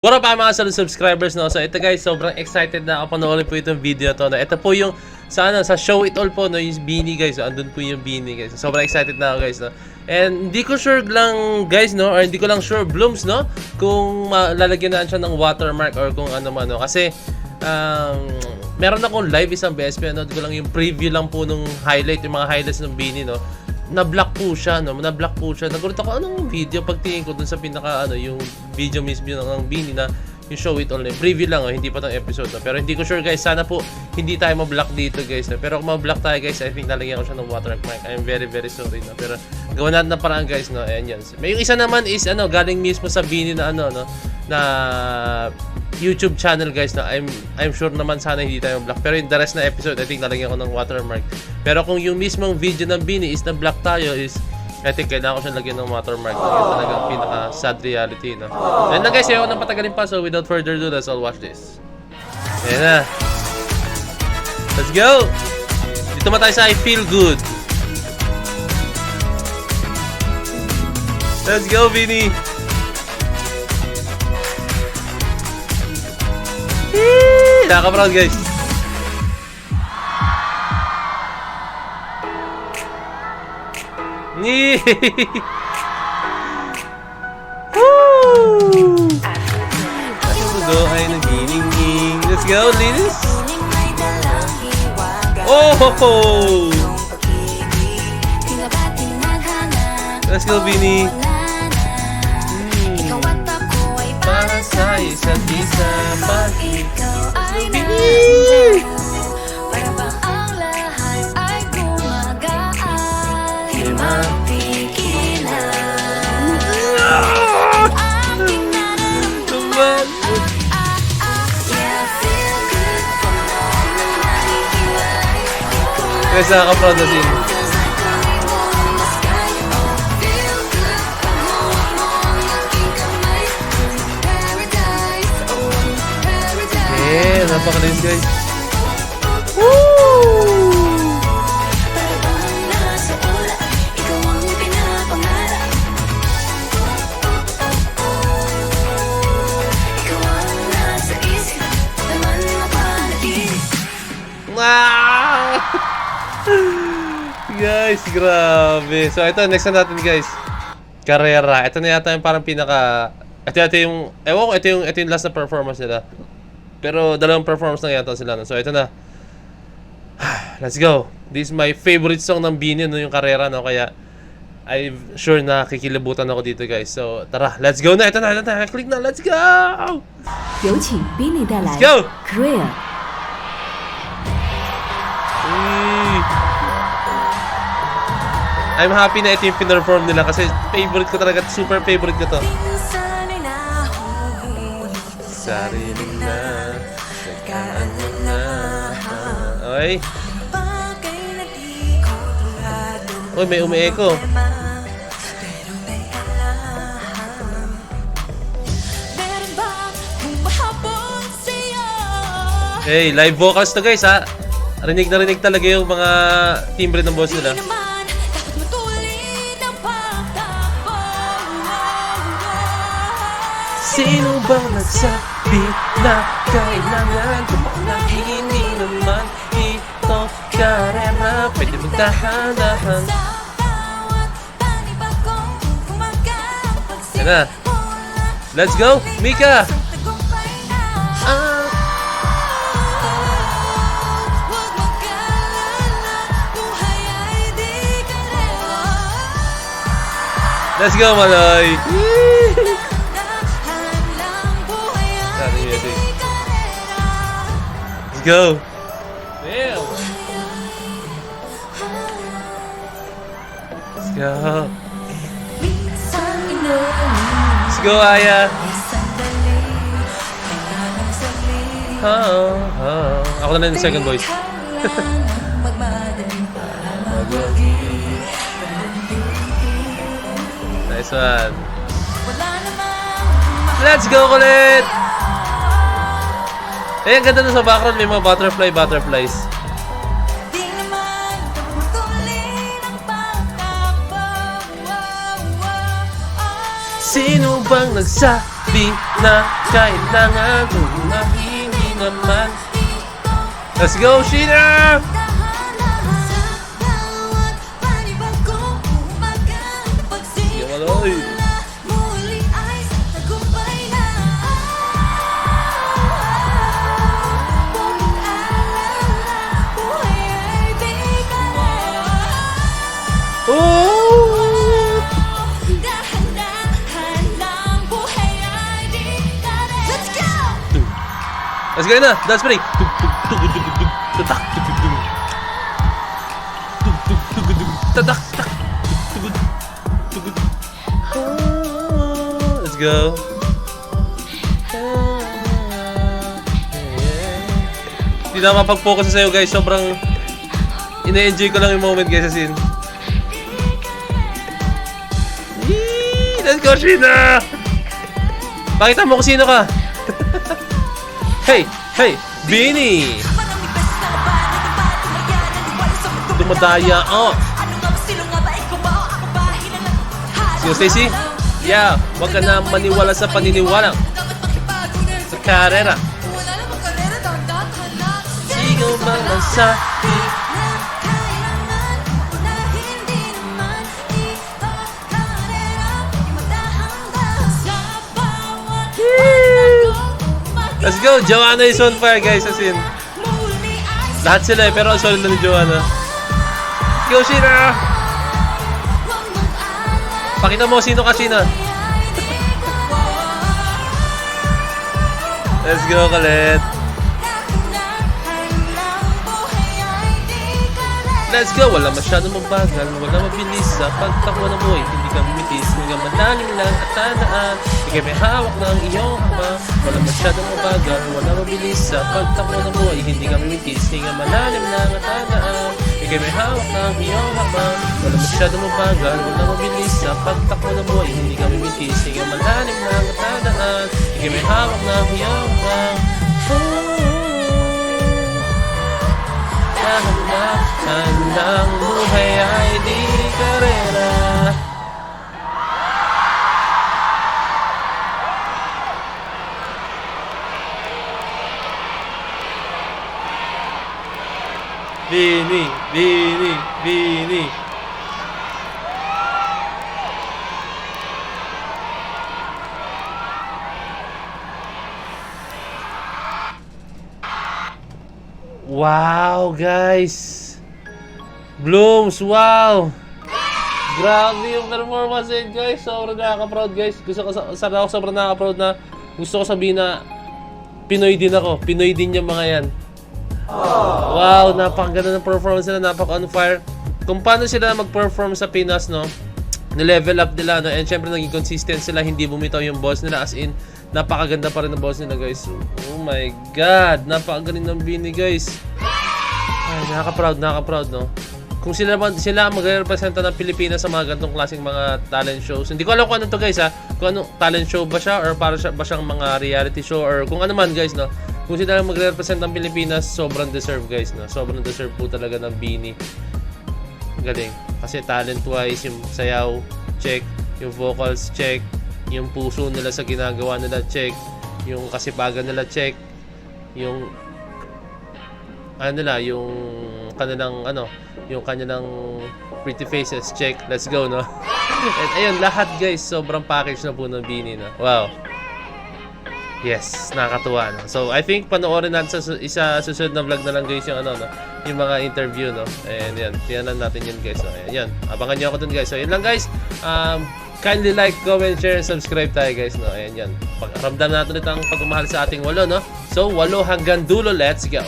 What up mga solid subscribers, no? So ito guys, sobrang excited na ako panoorin po itong video to. No? Ito po yung sa Show It All po, no? Yung Beanie guys. So, andun po yung Beanie guys. So, sobrang excited na ako guys, no? And hindi ko sure lang guys, no? Or hindi ko lang sure Blooms, no? Kung lalagyan na siya ng watermark or kung ano man, no? Kasi meron akong live isang beses, pero ano, ko lang yung preview lang po nung highlight, yung mga highlights ng Beanie, no? Na-block po siya, no? Na-block po siya. Nagulat ako, anong video? Pagtingin ko dun sa pinaka, yung video mismo ng Beanie na yung Show It All. Preview lang, hindi pa tong episode, no? Pero hindi ko sure, guys. Sana po, hindi tayo ma-block dito, guys. No? Pero kung ma-block tayo, guys, I think nalagyan ko siya ng watermark. I'm very, very sorry, no? Pero gawa natin na parang, guys, no? Ayan yan. May yung isa naman is, galing mismo sa Beanie na, no? Na YouTube channel, guys, na I'm sure naman sana hindi tayo block. Pero yung the rest na episode, I think nalagyan ko ng watermark. Pero kung yung mismong video ng Beanie is na-block tayo, is I think kailangan ko siya lagyan ng watermark. Yan talagang pinaka-sad reality, no? And na guys, ayaw ko nang patagalin pa. So without further ado, let's all watch this. Ayan na. Let's go! Dito ma tayo sa I Feel Good. Let's go, Beanie! Nakaka-proud, guys. Woo! Go ay naginging. Let's go, ladies. Oh! Let's go, Beanie. Para sa isa't isa, ikaw ay Beanie! Para bang ang lahat ay gumagaan, di mapigilan. Aking nararamdaman. Kaya nakaka-proud na scene. Yeah, napakalinis guys. Woo! Wow! Guys, grabe. So ito, next na natin guys. Carrera. Ito na yata yung parang pinaka... Ito yung... Ewan ko, ito yung last na performance nila. Pero dalawang performance na yata sila. So ito na. Let's go. This is my favorite song ng Beanie, no, yung Carrera, no. Kaya I'm sure na kikilabutan ako dito, guys. So tara, let's go na. Ito na. Click na. Let's go. 有请 Beanie 带来 Let's go. Career。 I'm happy na ito yung pinerform nila kasi favorite ko talaga. Super favorite ko to. Sarili na, sakaan mo na. Okay. Uy, may umi-echo. Hey, live vocals to guys, ha. Rinig na rinig talaga yung mga timbre ng boss nila. Sino bang nagsabi na kailangan ko pa na hindi naman ito karera? Pwede mong dahan-dahan. Yan na. Let's go, Mika! Let's go, Maloy! Let's go! Damn! Let's go! Let's go, Aya! Ako na yung second voice. Nice one! Let's go ulit! Eh, ang ganda na sa background, may mga butterflies. Sino bang nagsabi Di na kailangan kung na hindi naman. Let's go, Sheena! Sige, maloy. Oh! Let's go na! Dance break! Tatak! Tatak! Let's go! Hindi na mapag-focus sa'yo guys, sobrang ina-enjoy ko lang yung moment guys sa scene. Yee! Let's go, Sheena! Pakita mo kung sino ka! Hey! Hey! Beanie! Dumadaya! Oh! Sige, Stacy? Yeah! Huwag ka na maniwala sa paniniwala sa karera. Sigaw man lang sa Let's go! Joanna is on fire guys, as in lahat sila pero ang solid lang ni Joanna. Let's go, Sheena! Pakita mo sino ka, Sheena. Let's go, Kalet. Let's go! Wala masyadong mabagal, wala mabilis sa pagtakbo ng buhay. Hindi ka bumitis, hanggang malalim lang at tanaan. Ika'y may hawak ng iyong haba. Wala masyadong mabagal, wala mabilis sa pagtakbo ng buhay. Hindi ka bumitis, hanggang malalim lang at tanaan. Ika'y may hawak ng iyong haba. Wala masyadong mabagal, wala mabilis sa pagtakbo ng buhay. Hindi ka bumitis, hanggang malalim lang at tanaan. Ika'y may hawak ng iyong haba. Dahan-dahan lang buhay ay di karera. Beanie, Beanie, Beanie. Wow, guys! Blooms, wow! Grabe yung performance eh, guys. Sobrang nakaka-proud, guys. Sobrang nakaka-proud na gusto ko sabihin na Pinoy din ako. Pinoy din yung mga yan. Wow, napakaganda ng performance nila. Napaka-on fire. Kung paano sila mag-perform sa Pinas, no? Nilevel up nila, no? And syempre, naging consistent sila. Hindi bumitaw yung boss nila. As in, napakaganda pa rin ng boss nila, guys. Oh my God! Napakagaling ng Beanie, guys. Ay, nakaka-proud, no? Kung sila magre-representa ng Pilipinas sa mga ganitong klaseng mga talent shows. Hindi ko alam kung ano to, guys, ha? Kung ano, talent show ba siya or para ba siyang mga reality show or kung ano man, guys, no? Kung sila magre-represent ng Pilipinas, sobrang deserve, guys, no? Sobrang deserve po talaga ng Beanie. Galing. Kasi talent-wise, yung sayaw, check. Yung vocals, check. Yung puso nila sa ginagawa nila, check. Yung kasipagan nila, check. Yung ano nila, yung kanilang pretty faces, check. Let's go, no? And ayun, lahat, guys, sobrang package na po ng Beanie, no? Wow. Yes, nakakatuwa, no? So, I think panoorin natin sa susunod na vlog na lang, guys, yung no? Yung mga interview, no? And yan, tiyanan natin yun, guys. So, ayan, abangan nyo ako dun, guys. So, yun lang, guys. Kindly like, comment, share, and subscribe tayo, guys, no? Ayan, yan. Ramdam natin ulit ang pagmamahal sa ating walo, no? So, 8 hanggang dulo. Let's go!